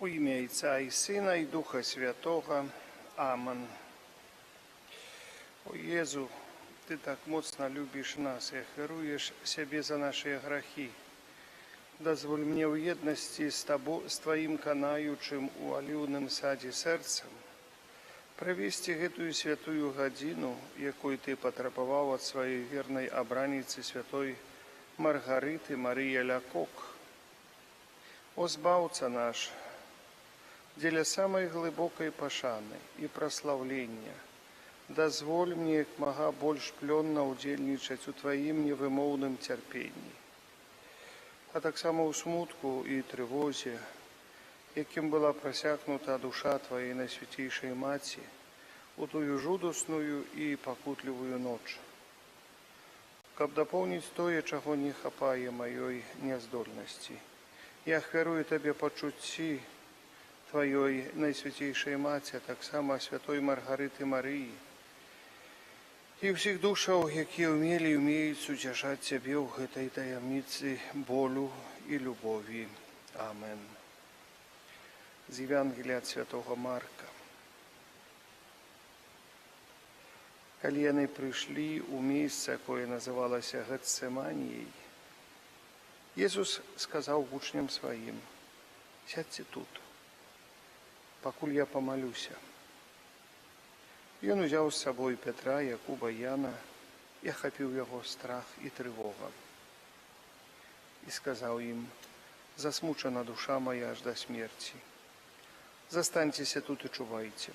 У імя Отца і Сина, і Духа Святого. Амен. О Єзу, Ти так моцно любиш нас і ахвяруєш себе за наші грахи. Дозволь мне в єдності з Твоїм канаючим у олівним саді серцем провести гэтую святую гадзіну, якой Ты патрабаваў ад сваёй вернай абраніцы святой Маргарыты Марыі Лякок. О Збаўца наш, дзеля самай глыбокай пашаны і праслаўлення, дазволь мне як мага больш плённа ўдзельнічаць у Тваім невымоўным цярпенні, а таксама ў смутку і трывозе, якім была прасякнута душа Тваей Найсвяцейшай Маці у тую жудасную і пакутлівую ноч, каб дапоўніць тое, чаго не хапае маёй няздольнасці. Я ахвярую Табе пачуцці Тваёй Найсвяцейшай Маці, а таксама святой Маргарыты Марыі і ўсіх душаў, якія ўмелі і ўмеюць суцяшаць Цябе ў гэтай таямніцы болю і любові. Амен. З Евангелія ад святого Марка. Калі яны прыйшлі ў месца, якое называлася Гецсеманіяй, Езус сказаў вучням сваім: «Сядьце тут, пакуль я памалюся». Ён узяў з сабой Пятра, Якуба, Яна, і ахапіў яго страх і трывога. І сказаў ім: «Засмучана душа моя аж да смерці. Застаньцеся тут і чувайце».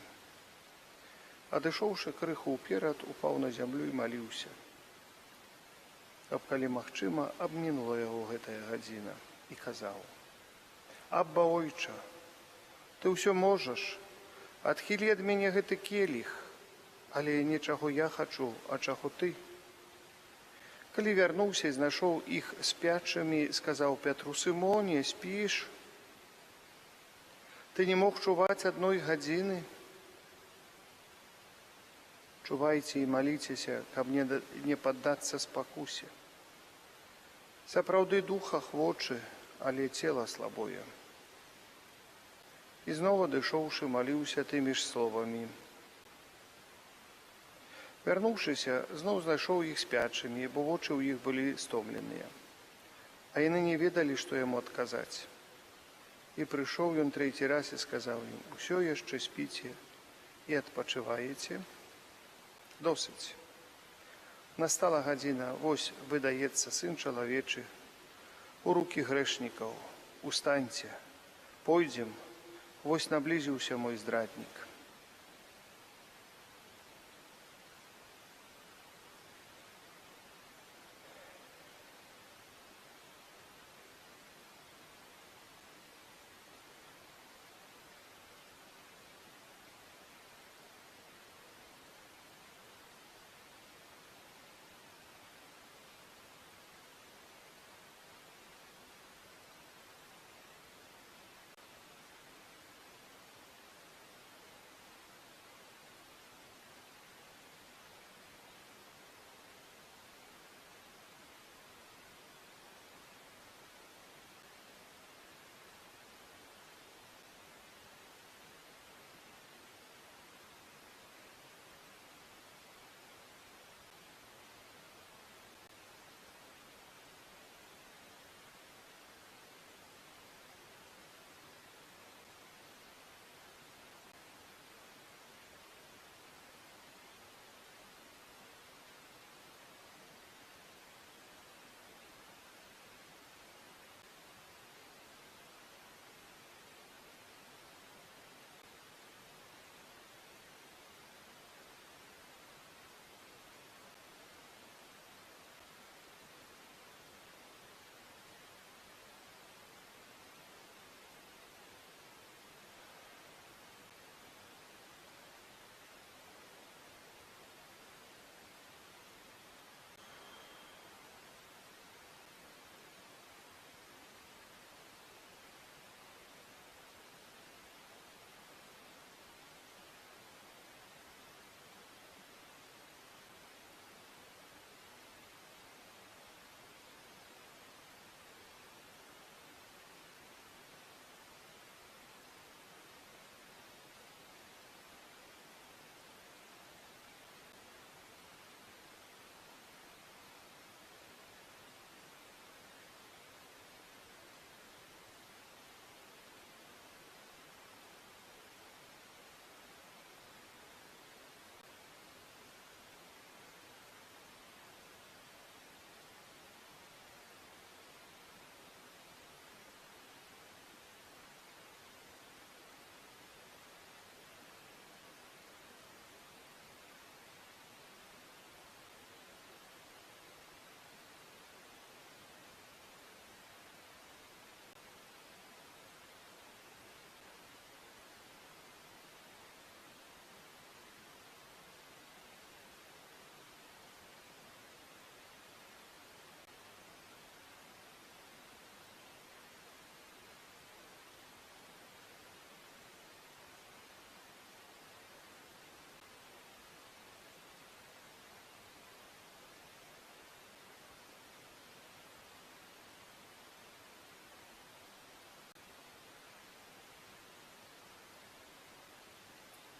Адышоўшы крыху ўперад, упаў на зямлю і маліўся, каб, калі магчыма, абмінула яго гэтая гадзіна, і казаў: «Абба, Ойча, Ты ўсё можаш, адхілі ад мяне гэты келіх, але не чаго я хачу, а чаго Ты». Калі вярнуўся і знайшоў іх спячымі, сказаў Пятру: «Сымоне, спіш? Ты не мог чуваць адной гадзіны? Чувайце і маліцеся, каб не паддацца спакусе. Сапраўды духа хвочы, але цела слабое». І зноў адышоўшы, маліўся тымі ж словамі. Вярнуўшыся, зноў знайшоў іх спячымі, бо вочы ў іх былі стомленыя. А яны не ведалі, што яму адказаць. І прыйшоў ён трэці раз і сказаў ім: «Усё яшчэ спіце і адпачываеце? Досыць. Настала гадзіна, вось выдаецца Сын чалавечы у рукі грэшнікаў. Устаньце, пойдзем, вось наблізіўся мой здраднік».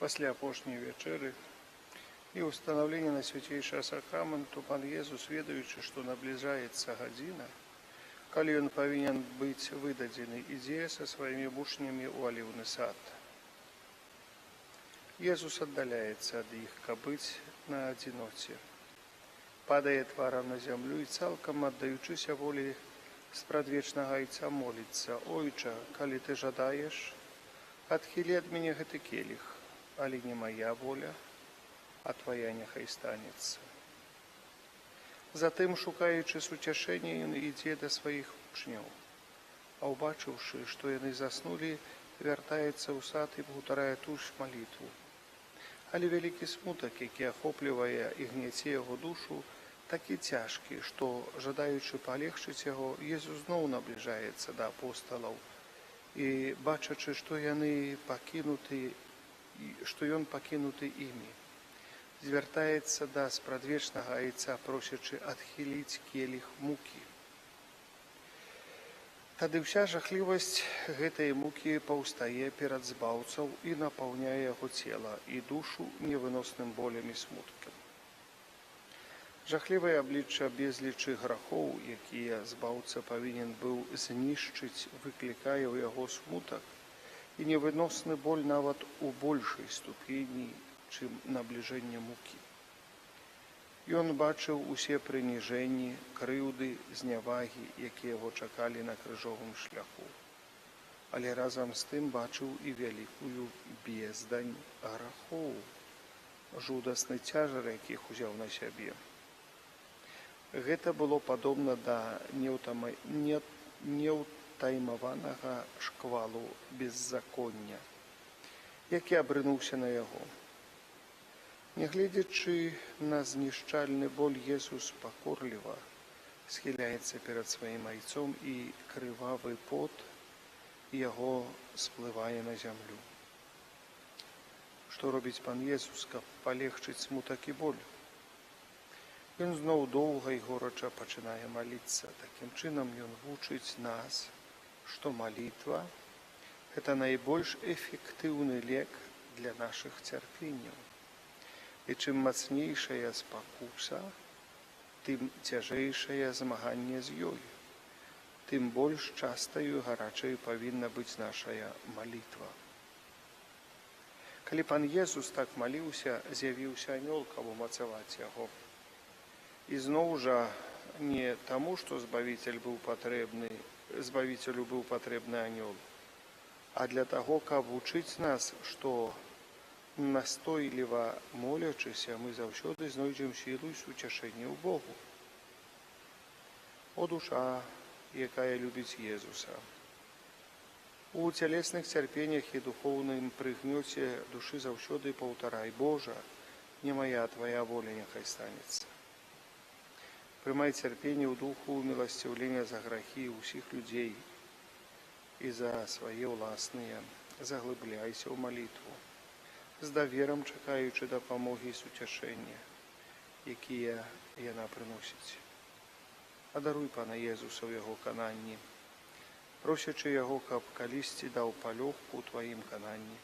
Пасля апошняй вячэры і ўстанаўлення на свяцейшага сакраменту пан Езус, ведаючы, што набліжаецца гадзіна, калі ён павінен быць выдадзены, ідзе са сваімі вучнямі ў аліўны сад. Езус аддаляецца ад іх, каб быць на адзіноце. Падае тварам на зямлю і цалкам аддаючыся волі спрадвечнага Айца моліцца: «Ойча, калі ты жадаеш, адхілі ад мяне гэты келіх, але не мая воля, а твая няхай станецца». Затым, шукаючы суцяшэння, ён ідзе да сваіх вучняў, а ўбачыўшы, што яны заснулі, вяртаецца ў сад і паўтарае ту ж малітву. Але вялікі смутак, які ахоплівае і гняце яго душу, такі цяжкі, што, жадаючы палегчыць яго, Езус зноў набліжаецца да апосталаў і, бачачы, што ён пакінуты імі, звяртаецца да спрадвечнага Айца, просячы адхіліць келіх мукі. Тады ўся жахлівасць гэтай мукі паўстае перад збаўцаў і напаўняе яго цела і душу невыносным болем і смуткам. Жахлівае аблічча безлічы грахоў, якія збаўца павінен быў знішчыць, выклікае ў яго смутак і невыносны боль нават у большай ступені, чым набліжэнне мукі. Ён бачыў усе прыніжэнні, крыўды, знявагі, якія яго чакалі на крыжовым шляху, але разам з тым бачыў і вялікую бездань грахоў, жудасны цяжар, якіх узяў на сябе. Гэта было падобна да неўтаймаванага шквалу беззаконня, які абрынуўся на яго. Нягледзячы на знішчальны боль, Езус пакорліва схіляецца перад сваім Айцом, і крывавы пот яго сплывае на зямлю. Што робіць пан Езус, каб палегчыць смутак і боль? Ён зноў доўга і горача пачынае маліцца. Такім чынам ён вучыць нас, што малітва – гэта найбольш эфектыўны лек для нашых цярпенняў. І чым мацнейшая спакуса, тым цяжэйшае змаганне з ёй, тым больш частаю і гарачай павінна быць нашая малітва. Калі пан Езус так маліўся, з'явіўся анёл, каб умацаваць яго. І зноў жа не таму, што Збавіцелю быў патрэбны анёл, а для таго, каб вучыць нас, што настойліва молячыся, мы заўсёды знойдзем сілу і суцяшэнне ў Богу. О душа, якая любіць Езуса! У цялесных цярпеннях і духоўным прыгнёце душы заўсёды паўтарай: «Божа, не мая, твая воля няхай станецца». Прымай цярпенне ў духу міласціўлення за грахі ўсіх людзей і за свае ўласныя. Заглыбляйся ў малітву, з даверам чакаючы дапамогі і суцяшэння, якія яна прыносіць. Адаруй пана Езуса ў яго кананні, просячы яго, каб калісьці даў палёгку ў тваім кананні.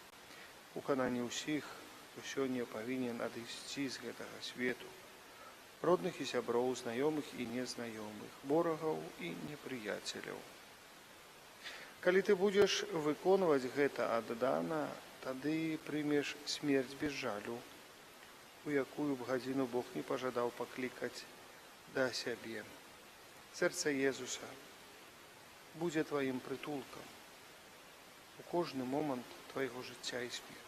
У кананні ўсіх, хто сёння павінен адысці з гэтага свету, родных і сяброў, знаёмых і незнаёмых, ворагаў і непрыяцеляў. Калі ты будзеш выконваць гэта аддана, тады прымеш смерць без жалю, у якую б гадзіну Бог не пажадаў паклікаць да сябе. Сэрца Езуса будзе тваім прытулкам у кожны момант твайго жыцця і смерці.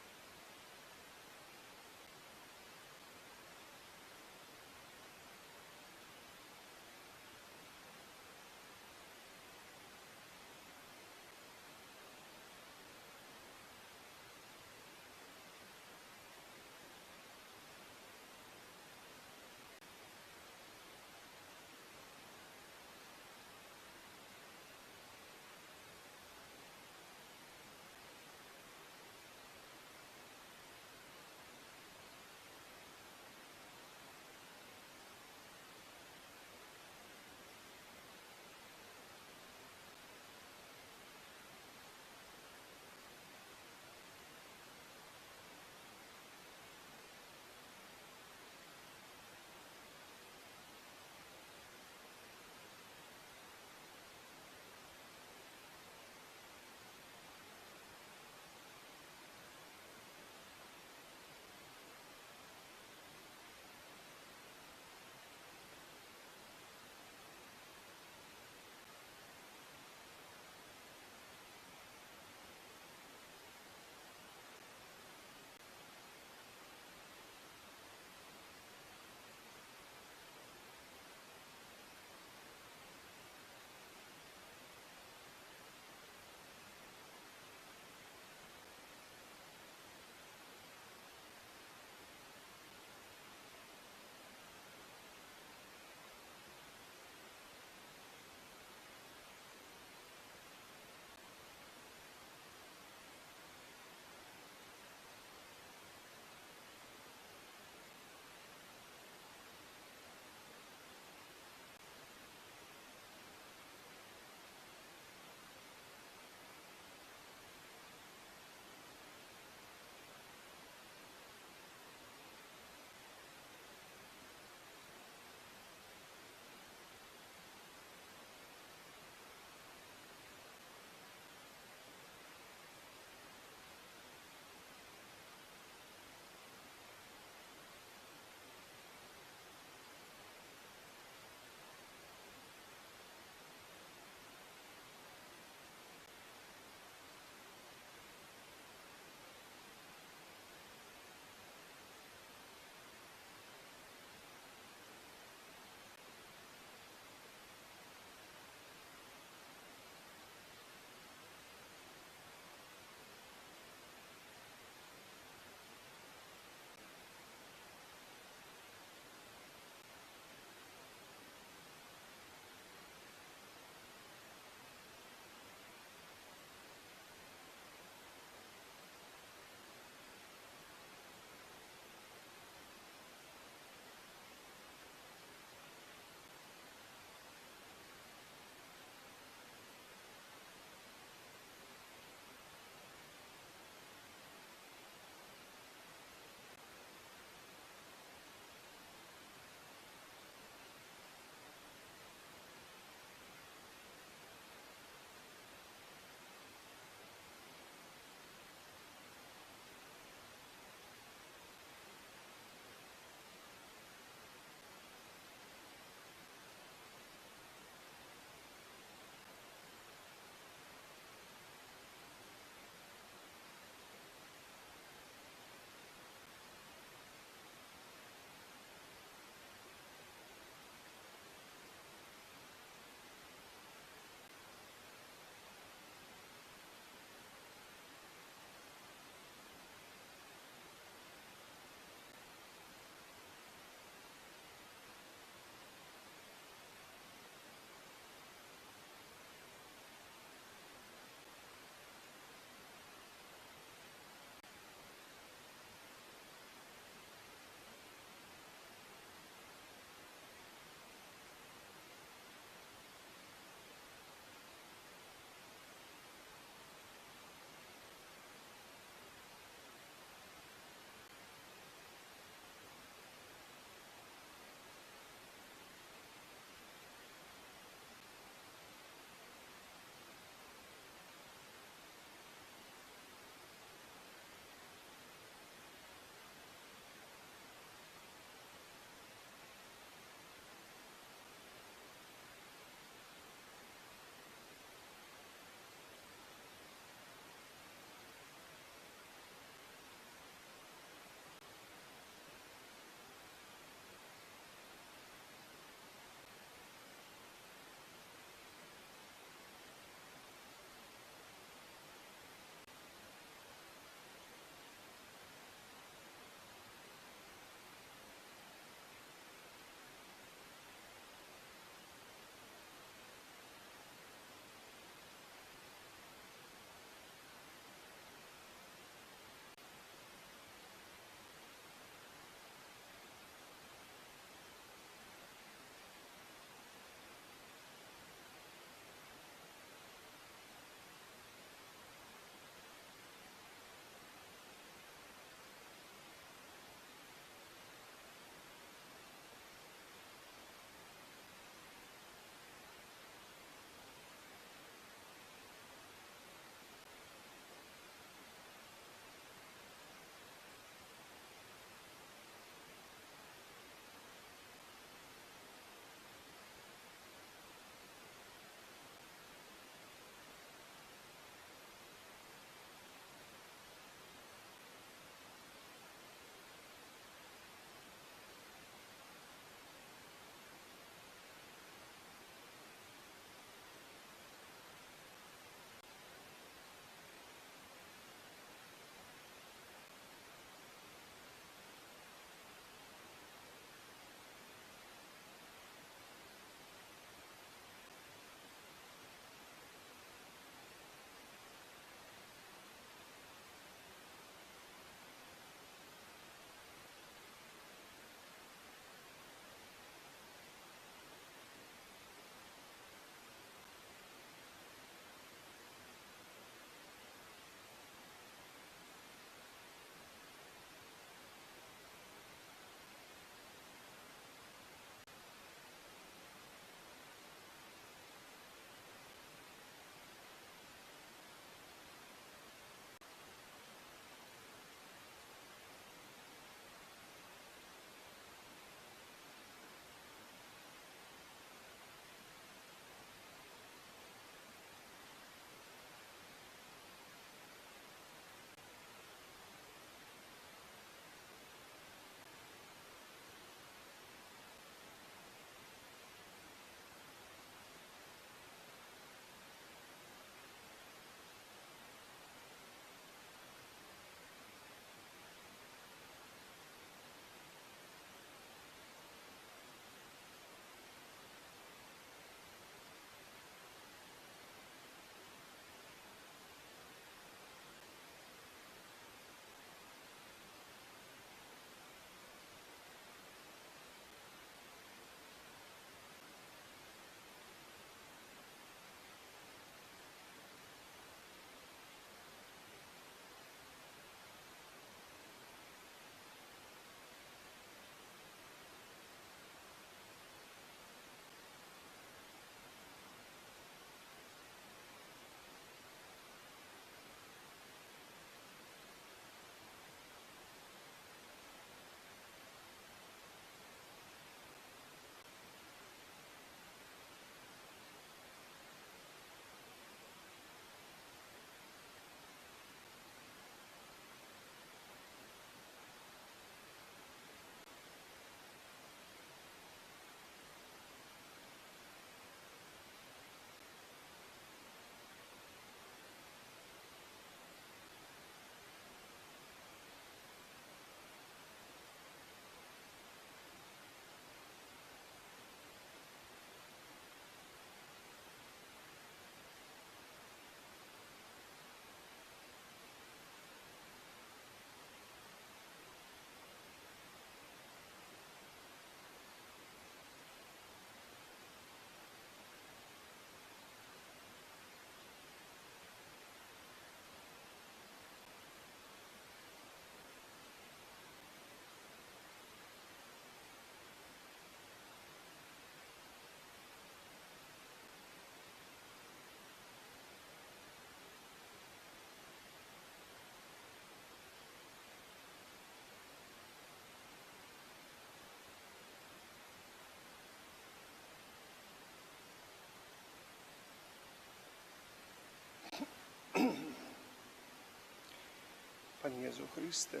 Єзу Христе,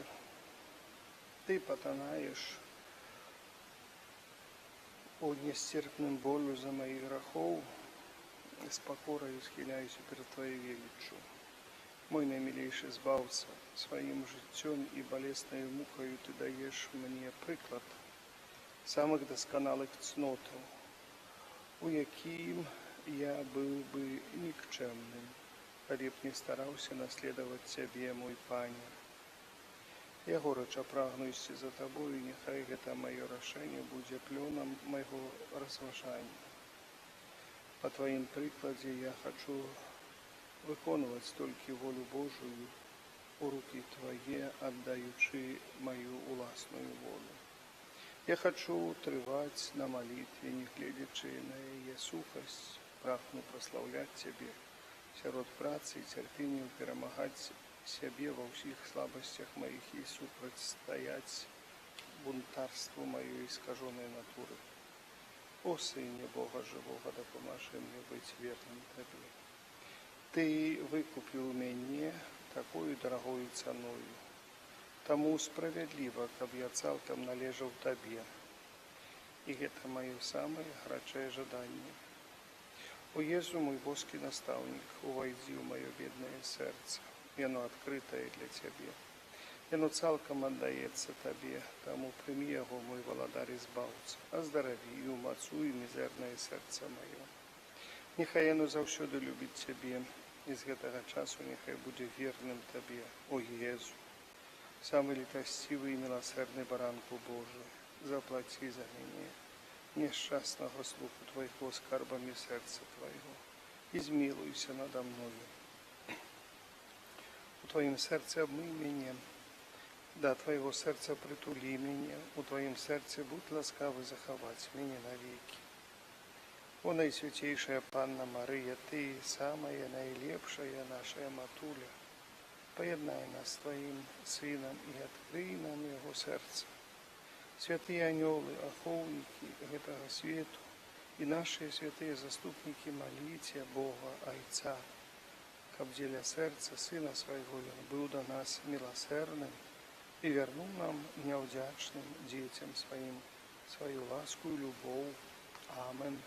Ти потонаєш у нестерпным болю за моих грехов, с покорою схиляюсь перед Твоей величью. Мой наимилейший збавца, своим життем и болезною мукою Ты даешь мне приклад самых досконалых цнотов, у яким я был бы никчемным, коли б не старался наследовать Тебе, мой Пане. Я горячо прагну йти за Тобою, і нехай це моє рішення буде пленом моего розважання. По Твоим прикладе я хочу виконувати тільки волю Божию, у руки Твои, отдаючи мою власную волю. Я хочу тривати на молитві, не глядячи на її сухость, прагну прославлять Тебе, серед праці і терпінню перемагати себе во всіх слабостях моих и супротивстоять бунтарству моей искаженной натуры. О Сыне Бога Живого, да поможи мне быть верным Тебе. Ты выкупил меня такою дорогою ценою. Тому справедливо, каб я цалком належал Тебе. И это мое самое горячее жадание. О Єзу, мой боский наставник, увойди в мое бедное сердце. Яно открытое для Тебе. Яно цалком отдается Тебе, тому прими его, мой володар избавца. Оздорови и умацуй мизерное сердце мое. Нехай яно завсёды любить Тебе, и з гэтага часу нехай буде верным Тебе, о Єзу. Самый литостивый и милосердный баранку Божий, заплати за меня, несчастного слуху Твоего скарбами сердца Твоего. Измилуйся надо мною. У Твоем сердце обмый меня, до Твоего сердца притули меня, у Твоем сердце будь ласкавый заховать меня навеки. О Найсвятейшая Панна Мария, Ты самая наилепшая наша матуля, поєднай нас с Твоим Сыном и открый нам Его сердце. Святые анёлы, оховники этого свету и наши святые заступники, молите Бога Отца, каб деля сердца Сына Своего Он был до нас милосердным и вернул нам неудячным детям Своим свою ласку и любовь. Амен.